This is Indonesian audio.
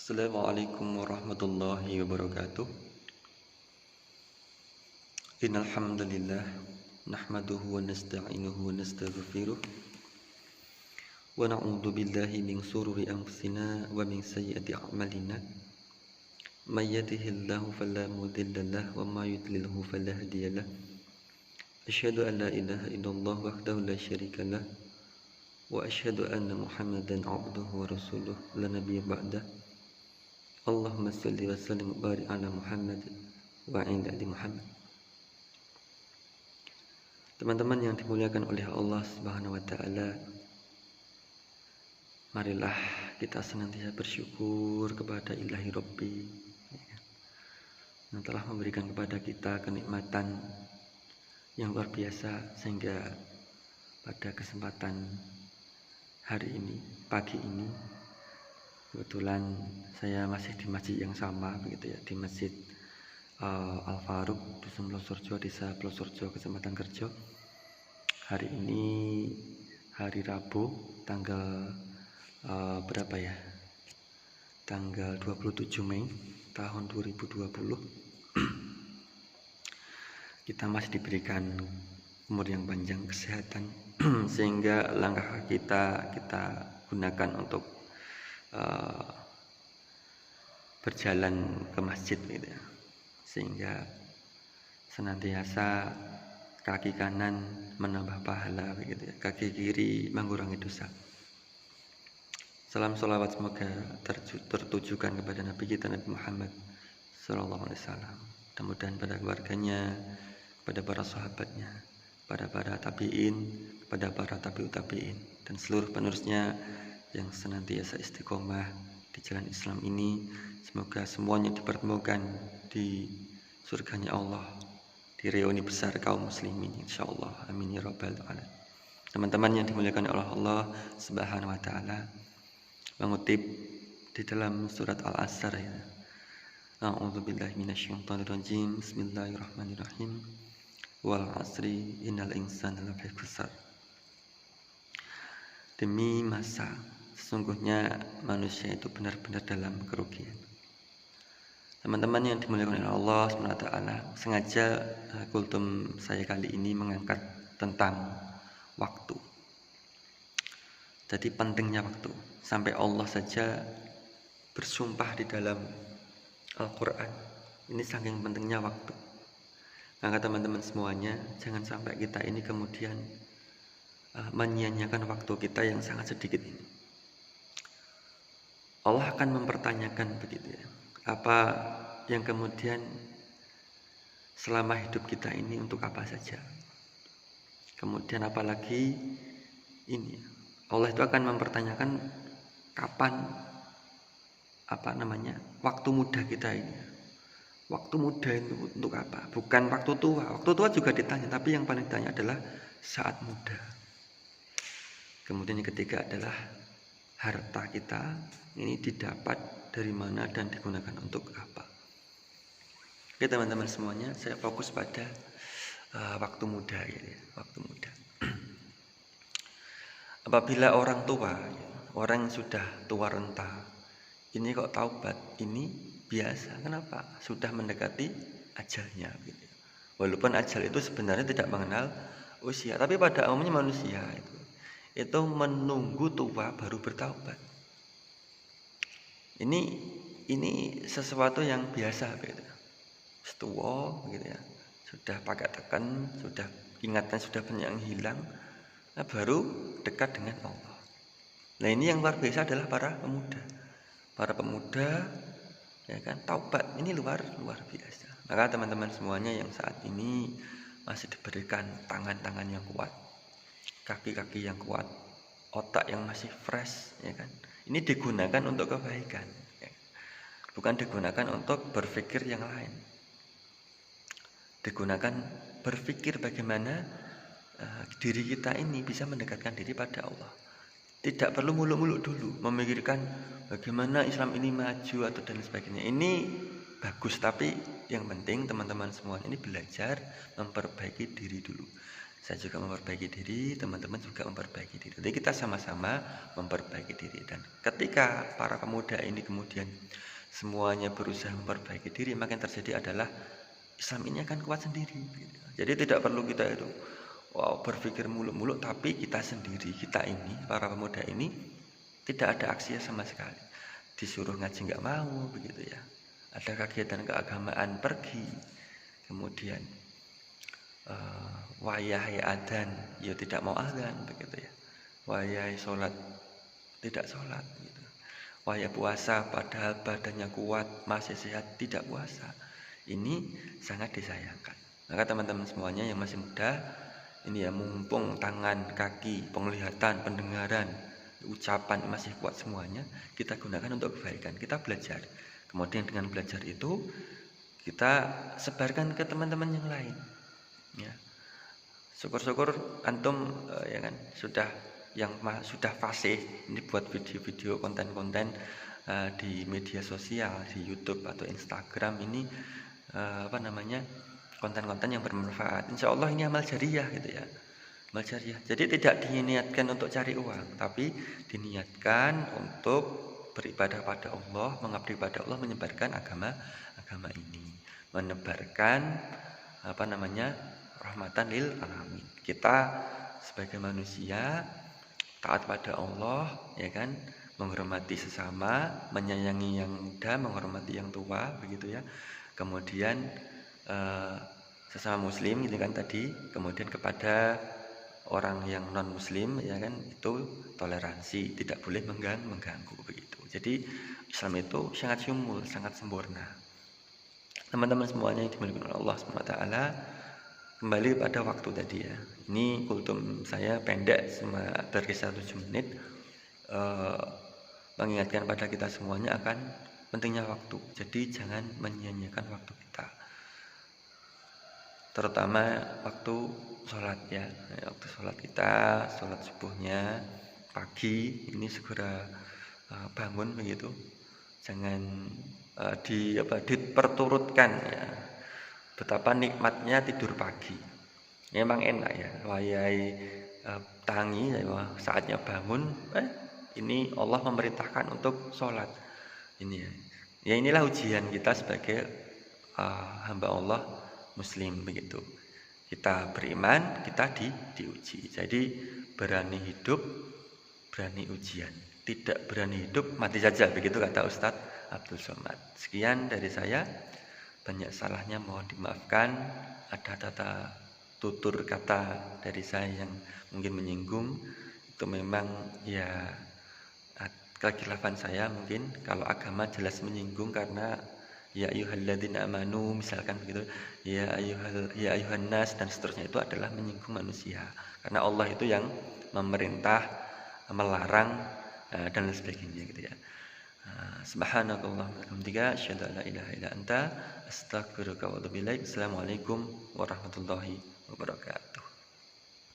Assalamualaikum warahmatullahi wabarakatuh. Innal hamdalillah nahmaduhu wa nasta'inuhu wa nastaghfiruh wa na'udzu billahi min shururi anfusina wa min sayyiati a'malina. May yahdihillahu fala mudilla lahu wa may yudlilhu fala hadiya lahu. Asyhadu an la ilaha illallah wahdahu la syarika lah wa asyhadu anna Muhammadan 'abduhu wa rasuluh la nabiyya ba'dah. Allahumma salli wa sallim wa barik ala Muhammad wa ala ali Muhammad. Teman-teman yang dimuliakan oleh Allah Subhanahu wa taala, marilah kita senantiasa bersyukur kepada Ilahi Rabbi yang telah memberikan kepada kita kenikmatan yang luar biasa, sehingga pada kesempatan hari ini, pagi ini, kebetulan saya masih di masjid yang sama begitu ya, di Masjid Al Faruq, Dusun Plosorjo, Desa Plosorjo, Kecamatan Kerjo. Hari ini hari Rabu, tanggal berapa ya? Tanggal 27 Mei tahun 2020. Kita masih diberikan umur yang panjang, kesehatan, sehingga langkah kita gunakan untuk berjalan ke masjid gitu ya, sehingga senantiasa kaki kanan menambah pahala begitu ya, kaki kiri mengurangi dosa. Salam salawat semoga tertujukan kepada Nabi kita Nabi Muhammad sallallahu alaihi wasallam, mudah-mudahan pada keluarganya, pada para sahabatnya, pada para tabi'in, pada para tabi'ut tabi'in, dan seluruh penerusnya yang senantiasa istiqomah di jalan Islam ini. Semoga semuanya dipertemukan di surganya Allah, di reuni besar kaum muslimin insyaallah, amin ya rabbal alamin. Teman-teman yang dimuliakan oleh Allah Subhanahu wa taala, mengutip di dalam surat Al-Asr ya. A'udzubillahi minasyaitonir rajim. Bismillahirrahmanirrahim. Wal 'asri innal insana lafi khusr. Demi masa, sesungguhnya manusia itu benar-benar dalam kerugian. Teman-teman yang dimuliakan oleh Allah SWT, sengaja kultum saya kali ini mengangkat tentang waktu. Jadi pentingnya waktu, sampai Allah saja bersumpah di dalam Al-Quran. Ini saking pentingnya waktu. Maka teman-teman semuanya, jangan sampai kita ini kemudian menyia-nyiakan waktu kita yang sangat sedikit ini. Allah akan mempertanyakan begitu ya, apa yang kemudian selama hidup kita ini untuk apa saja. Kemudian apalagi ini, Allah itu akan mempertanyakan kapan waktu muda kita ini. Waktu muda itu untuk apa? Bukan waktu tua. Waktu tua juga ditanya, tapi yang paling ditanya adalah saat muda. Kemudian yang ketiga adalah harta kita ini didapat dari mana dan digunakan untuk apa. Oke teman-teman semuanya, saya fokus pada waktu muda ya, waktu muda. Apabila orang tua, orang yang sudah tua renta, ini kok taubat, ini biasa. Kenapa? Sudah mendekati ajalnya gitu. Walaupun ajal itu sebenarnya tidak mengenal usia, tapi pada umumnya manusia itu menunggu tua baru bertaubat. Ini sesuatu yang biasa gitu. Setua gitu ya, sudah pakai tekan, sudah ingatan sudah banyak yang hilang, nah baru dekat dengan Allah. Nah ini yang luar biasa adalah para pemuda ya kan, taubat ini luar biasa. Maka teman-teman semuanya yang saat ini masih diberikan tangan-tangan yang kuat, kaki-kaki yang kuat, otak yang masih fresh ya kan, ini digunakan untuk kebaikan ya. Bukan digunakan untuk berpikir yang lain, digunakan berpikir bagaimana diri kita ini bisa mendekatkan diri pada Allah. Tidak perlu muluk-muluk dulu memikirkan bagaimana Islam ini maju atau dan sebagainya. Ini bagus, tapi yang penting teman-teman semua ini belajar memperbaiki diri dulu. saya juga memperbaiki diri, teman-teman juga memperbaiki diri. Jadi kita sama-sama memperbaiki diri. Dan ketika para pemuda ini kemudian semuanya berusaha memperbaiki diri, maka yang terjadi adalah Islam ini akan kuat sendiri. Jadi tidak perlu kita itu berpikir muluk-muluk, tapi kita sendiri, kita ini, para pemuda ini tidak ada aksi sama sekali. Disuruh ngaji nggak mau, begitu ya. Ada kegiatan keagamaan pergi, kemudian wayai adzan ya tidak mau adzan, begitu ya. Wayai sholat tidak sholat, gitu. Wayai puasa padahal badannya kuat masih sehat tidak puasa. Ini sangat disayangkan. Maka teman-teman semuanya yang masih muda, ini ya, mumpung tangan, kaki, penglihatan, pendengaran, ucapan masih kuat semuanya, kita gunakan untuk kebaikan. Kita belajar. Kemudian dengan belajar itu kita sebarkan ke teman-teman yang lain. Ya. Syukur-syukur antum ya kan sudah fasih ini buat video-video konten-konten di media sosial, di YouTube atau Instagram ini konten-konten yang bermanfaat. Insya Allah ini amal jariah gitu ya. Amal jariah. Jadi tidak diniatkan untuk cari uang, tapi diniatkan untuk beribadah pada Allah, mengabdi pada Allah, menyebarkan agama ini, menebarkan rahmatan lil alamin. Kita sebagai manusia taat pada Allah, ya kan, menghormati sesama, menyayangi yang muda, menghormati yang tua, begitu ya. Kemudian sesama muslim gitu kan tadi, kemudian kepada orang yang non muslim ya kan, itu toleransi, tidak boleh mengganggu begitu. Jadi Islam itu sangat syumul, sangat sempurna. Teman-teman semuanya yang dimiliki oleh Allah SWT, kembali pada waktu tadi ya. Ini kultum saya pendek, cuma berkisar 7 menit, mengingatkan pada kita semuanya akan pentingnya waktu. Jadi jangan menyia-nyiakan waktu kita, terutama waktu sholat ya. Waktu sholat kita, sholat subuhnya pagi ini segera bangun begitu. Jangan diperturutkan ya. Betapa nikmatnya tidur pagi. Memang enak ya, wayai tangi saatnya bangun, ini Allah memerintahkan untuk sholat. Ini ya. Ya inilah ujian kita sebagai hamba Allah muslim begitu. Kita beriman, kita diuji. Jadi berani hidup, berani ujian. Tidak berani hidup, mati saja, begitu kata Ustadz Abdul Somad. Sekian dari saya. Banyak salahnya mohon dimaafkan. Ada tata tutur kata dari saya yang mungkin menyinggung, itu memang ya kekhilafan saya mungkin. Kalau agama jelas menyinggung, karena ya ayyuhalladzina amanu misalkan begitu, ya ayyuhan nas dan seterusnya, itu adalah menyinggung manusia. Karena Allah itu yang memerintah, melarang dan sebagainya gitu ya. Subhanakallahumma wa bihamdika asyhadu an la ilaha illa anta astaghfiruka wa atubu ilaik. Assalamualaikum warahmatullahi wabarakatuh.